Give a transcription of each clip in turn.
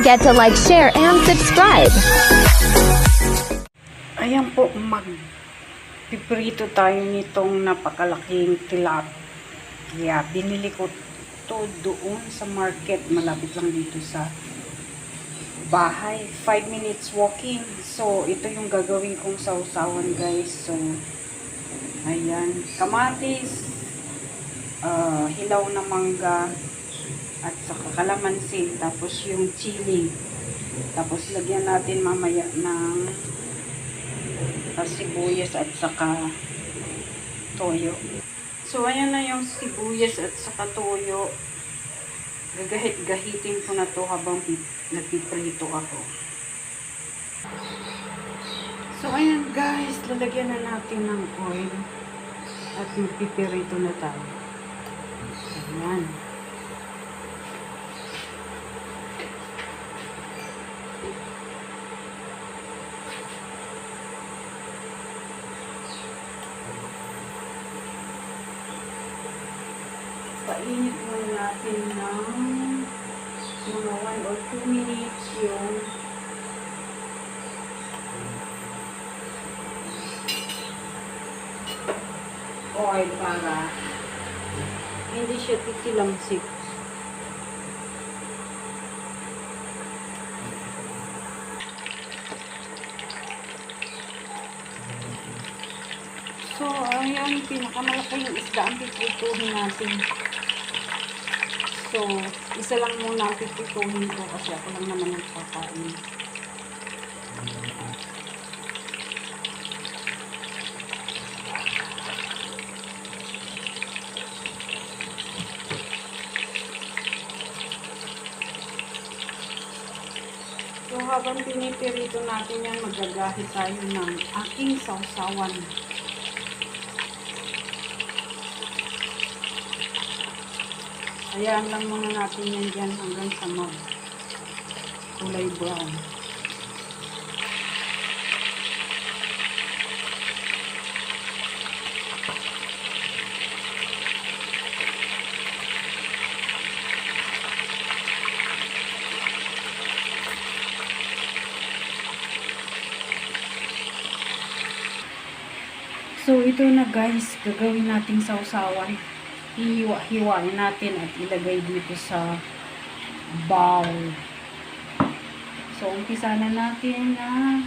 forget to like, share, and subscribe. Ayan po, magpiprito tayo nitong napakalaking tilapia. Binili ko to doon sa market, malapit lang dito sa bahay. 5 minutes walking. So, ito yung gagawin kong sausawan, guys. So, ayan, kamatis, hilaw na mangga, at saka kalamansi, tapos yung chili. Tapos lagyan natin mamaya ng sibuyas at saka toyo. So ayan na yung sibuyas at saka toyo. Gagahit-gahitin ko na to habang nagpiprito ako. So ayan guys, lalagyan na natin ng oil at magpipirito na tayo. Ayan. Painit muna natin ng mga 1 or 2 minutes yung oil para hindi siya titilamsik. So, ayan, pinakamalaki yung isda ang piprituhin natin. So, isa lang muna ang piprituhin ko kasi ako lang naman nagpakain. So, habang pinipirito natin yan, magagahit tayo ng aking sausawan. Hayaan lang muna natin yan dyan hanggang sa kulay brown. So, ito na guys, gagawin nating sausawan. Hiwa-hiwain natin at ilagay dito sa bowl. So, umpisa na natin na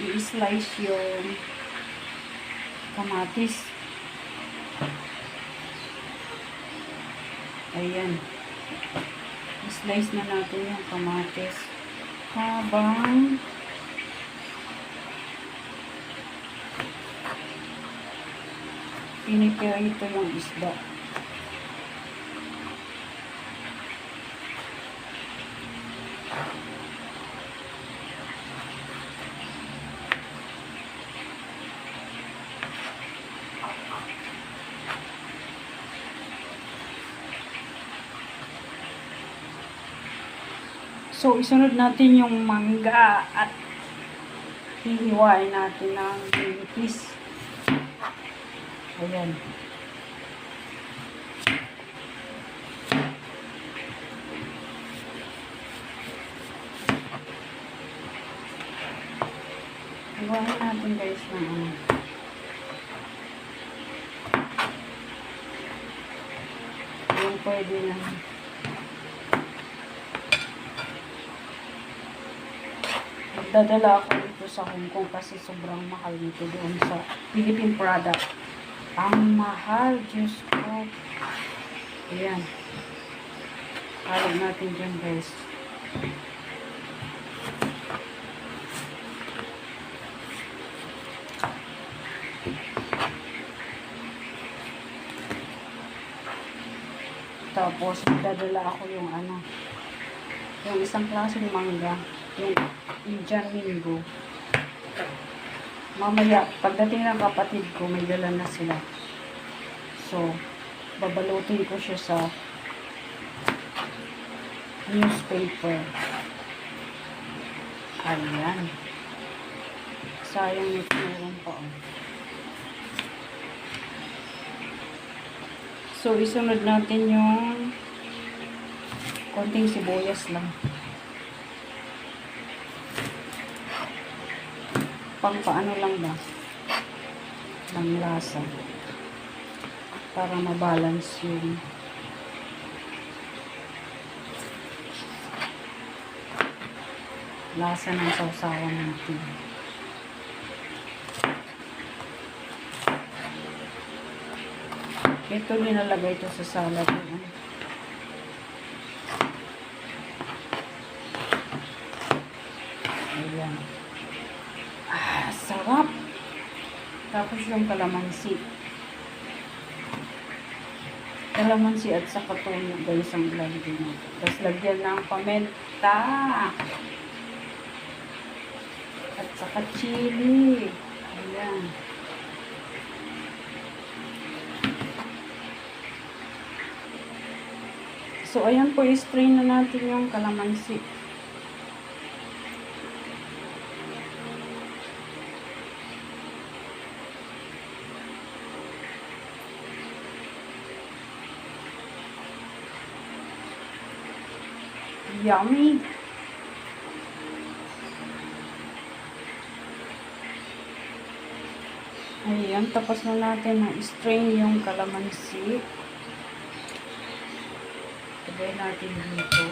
i-slice yung kamatis. Ayan. I-slice na natin yung kamatis. Habang pinipirito yung isda. So, isunod natin yung mangga at hihiwain natin ng pinipis. Ayan. Hiwain natin guys ng ano. Yung pwede na. Magdadala ako dito sa Hong Kong kasi sobrang mahal dito doon sa Philippine product. Ang mahal, Diyos ko. Ayan. Halog natin dyan guys. Tapos, magdadala ako yung ano. Yung isang klaseng mangga. Yung Indian Mingo. Mamaya, pagdating ng kapatid ko, may dala na sila. So, babalutin ko siya sa newspaper. Ayan. Sayang ito meron pa. So, isunod natin yung konting sibuyas lang. pang paano lang ba ng lasa para mabalance yung lasa ng sausawan natin. Ito nilalagay ito sa salad. Ayan. Sarap! Tapos yung kalamansi. Kalamansi at saka toyo guys ang ilalagay natin. Tapos lagyan ng pamenta. At saka chili. Ayan. So, ayan po, i-strain na natin yung kalamansi. Yummy! Ayan, tapos na natin na i-strain yung kalamansi. Lagay natin dito.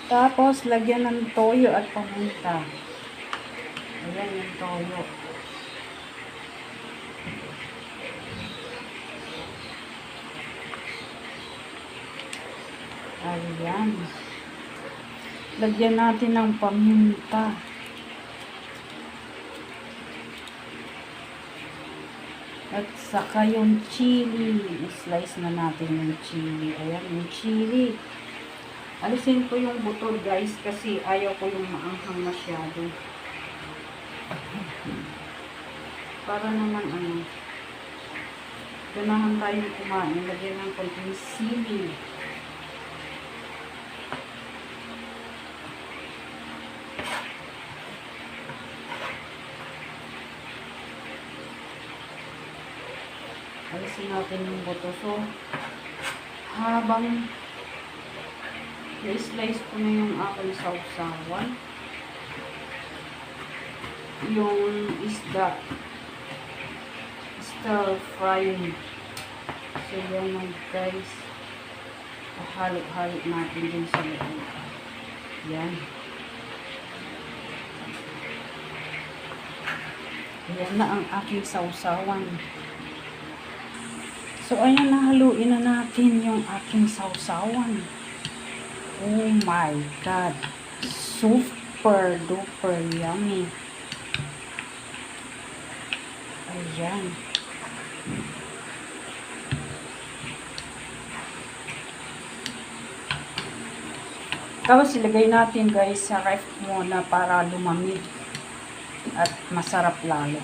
Tapos, lagyan ng toyo at paminta. Ayan yung toyo. Ayan. Lagyan natin ng paminta. At saka yung chili. I-slice na natin yung chili. Ayan, yung chili. Alisin ko yung buto guys kasi ayaw ko yung maanghang masyado. Para naman ganahan tayo kumain. Lagyan ng konting sili. Alisin natin yung buto. So, habang i-slice ko na yung aking sausawan, yung isda, stir frying. So, yan lang guys. Halo-halo natin din sa loob. Yan. Yan na ang aking sausawan. So, ayan, nahaluin na natin yung aking sausawan. Oh my God. Super duper yummy. Ayan. Tapos, ilagay natin guys sa ref muna para lumamig at masarap lalo.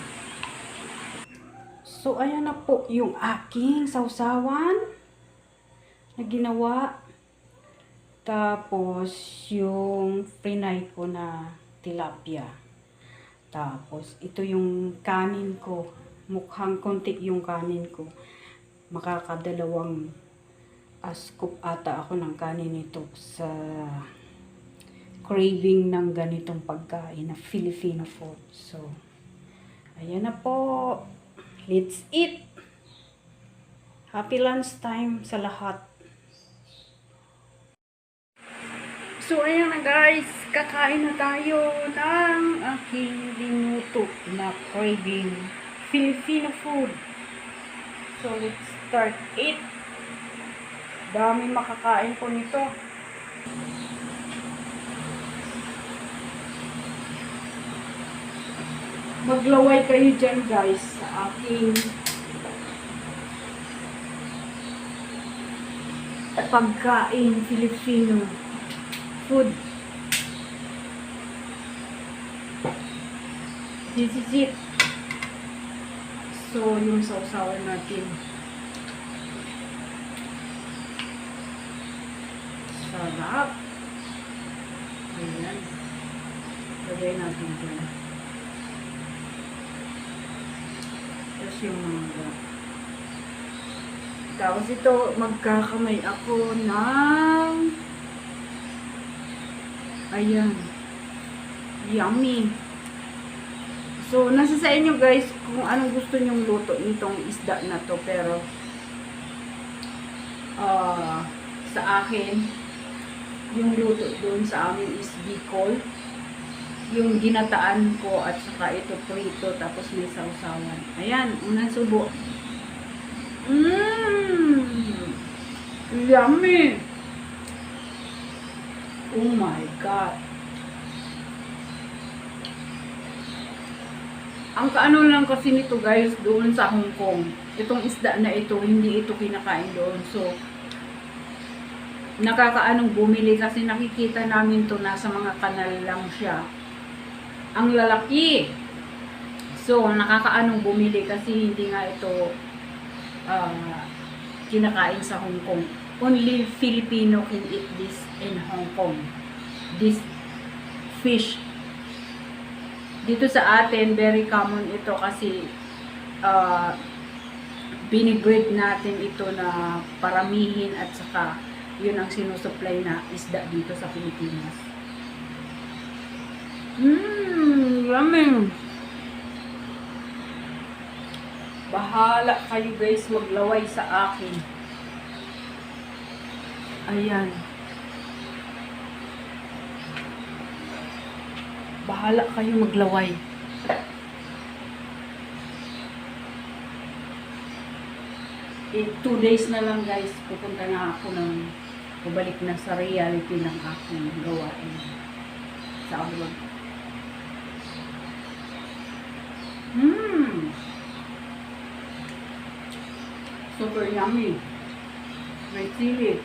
So, ayan na po yung aking sausawan na ginawa. Tapos, yung frinay ko na tilapia. Tapos, ito yung kanin ko. Mukhang konti yung kanin ko. Makakadalawang scoop ata ako ng kanin nito sa craving ng ganitong pagkain na Filipino food. So, ayan na po. Let's eat! Happy lunchtime sa lahat. So, ayan na guys. Kakain na tayo ng aking linuto na craving Filipino food. So, let's start eat. Dami makakain po nito. Maglaway kayo dyan guys sa aking pagkain Filipino food. This is it. So, yung sausawan natin. Sarap. Ayan. Lagay natin dyan. Tapos yung mangga. Tapos ito, magkakamay ako ng ayan. Yummy. So, nasa sa inyo guys kung anong gusto nyong luto nitong isda na to. Pero, sa akin, yung luto doon sa amin is bicol. Yung ginataan ko at saka ito prito tapos may sausawan. Ayan, unang subo. Yummy! Oh my God! Ang kaano lang kasi nito guys, doon sa Hong Kong. Itong isda na ito, hindi ito kinakain doon. So, nakakaanong bumili kasi nakikita namin to nasa mga kanal lang siya. Ang lalaki. So, nakakaanong bumili kasi hindi nga ito kinakain sa Hong Kong. Only Filipino can eat this in Hong Kong. This fish. Dito sa atin, very common ito kasi binibreed natin ito na paramihin at saka yun ang sinusupply na isda dito sa Pilipinas. Yummy! Bahala kayo guys maglaway sa akin. Ayan. Bahala kayo maglaway. 2 days na lang guys, pupunta na ako ng pabalik na sa reality ng aking gawain sa abroad. Super yummy. May sili.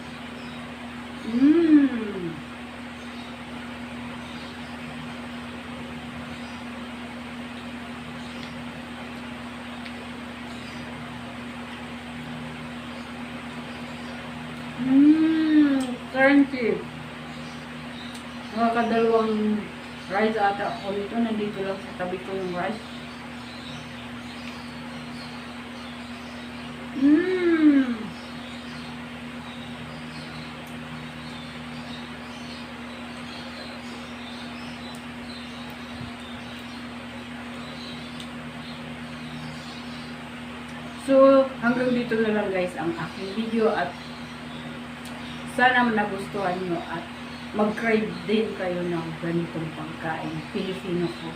Crunchy. Nakakadalawang rice ata ako nito. Nandito lang sa tabi ko yung rice. So, hanggang dito na lang guys ang aking video at sana nagustuhan nyo at mag-crave din kayo ng ganitong pagkain. Pilipino po.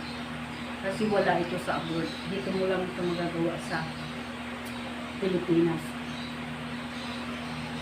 Kasi wala ito sa abroad. Dito mo lang ito magagawa sa Pilipinas.